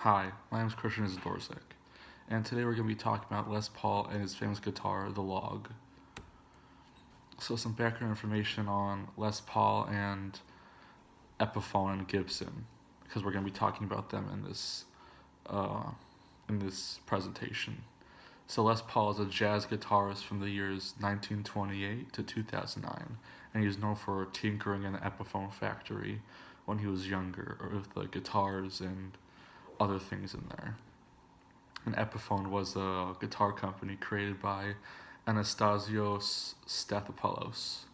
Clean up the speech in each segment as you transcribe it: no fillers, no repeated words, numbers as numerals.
Hi, my name is Christian Zadorsek, and today we're going to be talking about Les Paul and his famous guitar, the Log. So some background information on Les Paul and Epiphone and Gibson, because we're going to be talking about them in this presentation. So Les Paul is a jazz guitarist from the years 1928 to 2009, and he's known for tinkering in the Epiphone factory when he was younger, or with the guitars and other things in there. And Epiphone was a guitar company created by Anastasios Stathopoulos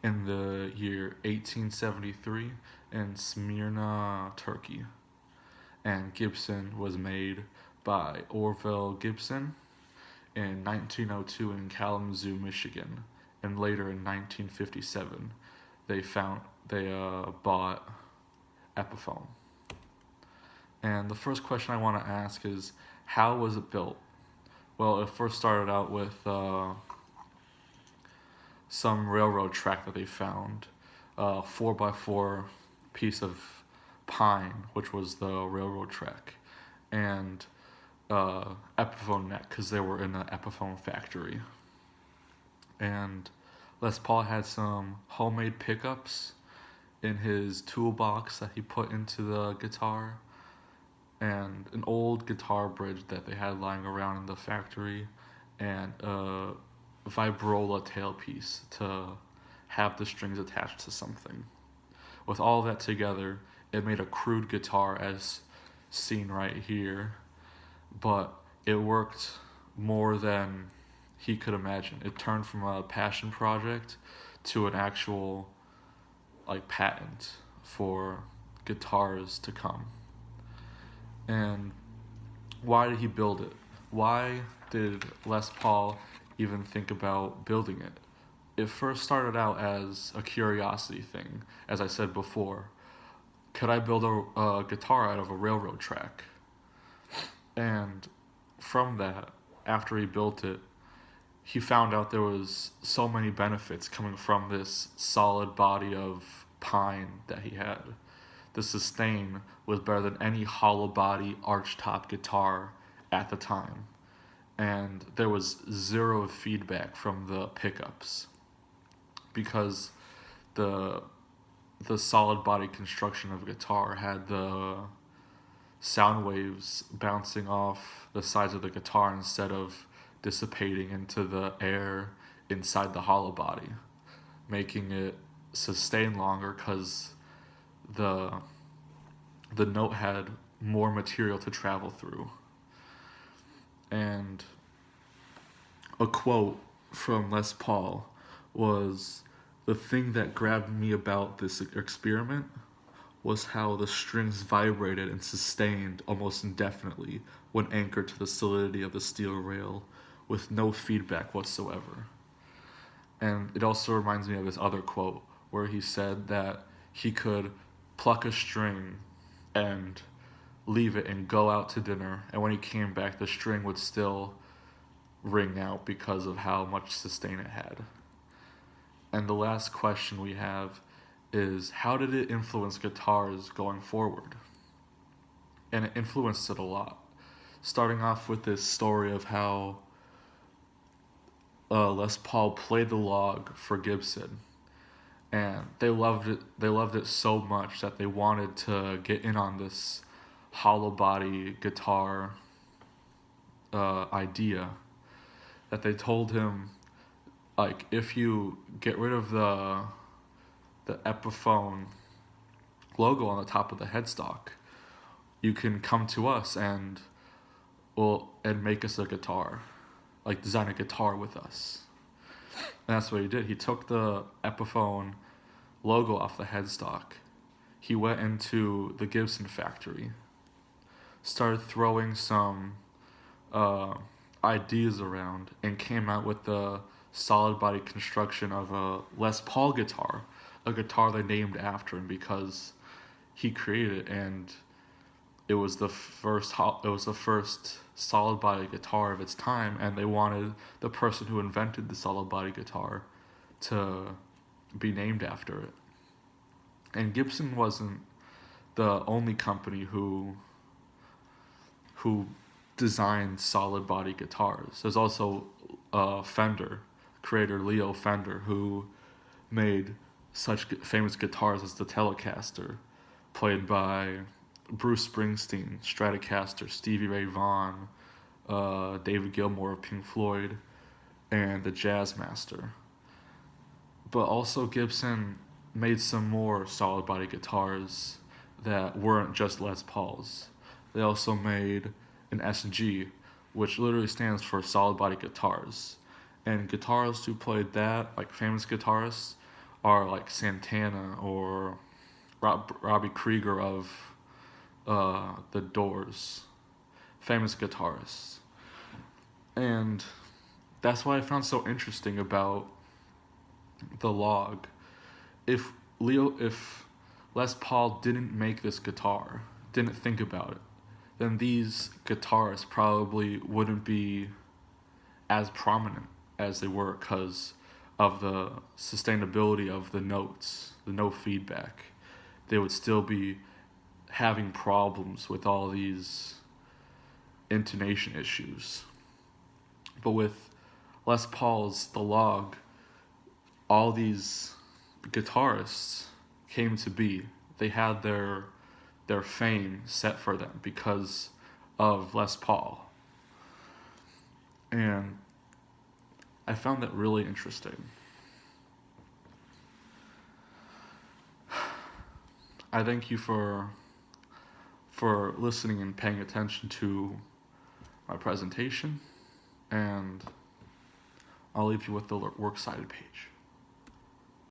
in the year 1873 in Smyrna, Turkey. And Gibson was made by Orville Gibson in 1902 in Kalamazoo, Michigan, and later in 1957 they bought Epiphone. And the first question I want to ask is, how was it built? Well, it first started out with some railroad track that they found, a 4x4 piece of pine, which was the railroad track, and Epiphone neck, because they were in an Epiphone factory. And Les Paul had some homemade pickups in his toolbox that he put into the guitar, and an old guitar bridge that they had lying around in the factory, and a vibrola tailpiece to have the strings attached to something. With all that together, it made a crude guitar as seen right here, but it worked more than he could imagine. It turned from a passion project to an actual patent for guitars to come. And why did he build it? Why did Les Paul even think about building it? It first started out as a curiosity thing, as I said before. Could I build a guitar out of a railroad track? And from that, after he built it, he found out there was so many benefits coming from this solid body of pine that he had. The sustain was better than any hollow body archtop guitar at the time, and there was zero feedback from the pickups because the solid body construction of a guitar had the sound waves bouncing off the sides of the guitar instead of dissipating into the air inside the hollow body, making it sustain longer because the note had more material to travel through. And a quote from Les Paul was, "The thing that grabbed me about this experiment was how the strings vibrated and sustained almost indefinitely when anchored to the solidity of the steel rail with no feedback whatsoever." And it also reminds me of this other quote where he said that he could pluck a string and leave it and go out to dinner, and when he came back the string would still ring out because of how much sustain it had. And the last question we have is, how did it influence guitars going forward? And it influenced it a lot, starting off with this story of how Les Paul played the Log for Gibson, and they loved it so much that they wanted to get in on this hollow body guitar idea, that they told him, if you get rid of the Epiphone logo on the top of the headstock, you can come to us and make us a guitar, design a guitar with us. And that's what he did. He took the Epiphone logo off the headstock. He went into the Gibson factory, started throwing some ideas around, and came out with the solid body construction of a Les Paul guitar, a guitar they named after him because he created it, and it was the first solid body guitar of its time, and they wanted the person who invented the solid body guitar to be named after it. And Gibson wasn't the only company who who designed solid body guitars. There's also Fender creator Leo Fender, who made such famous guitars as the Telecaster, played by Bruce Springsteen, Stratocaster, Stevie Ray Vaughan, David Gilmour of Pink Floyd, and the Jazzmaster. But also Gibson made some more solid body guitars that weren't just Les Pauls. They also made an SG, which literally stands for solid body guitars. And guitarists who played that, like famous guitarists, are like Santana or Robbie Krieger of The Doors, famous guitarists. And that's what I found so interesting about the log. If Les Paul didn't make this guitar, didn't think about it, then these guitarists probably wouldn't be as prominent as they were because of the sustainability of the notes, the no feedback. They would still be having problems with all these intonation issues. But with Les Paul's The Log, all these guitarists came to be. They had their fame set for them because of Les Paul. And I found that really interesting. I thank you for listening and paying attention to my presentation, and I'll leave you with the works cited page.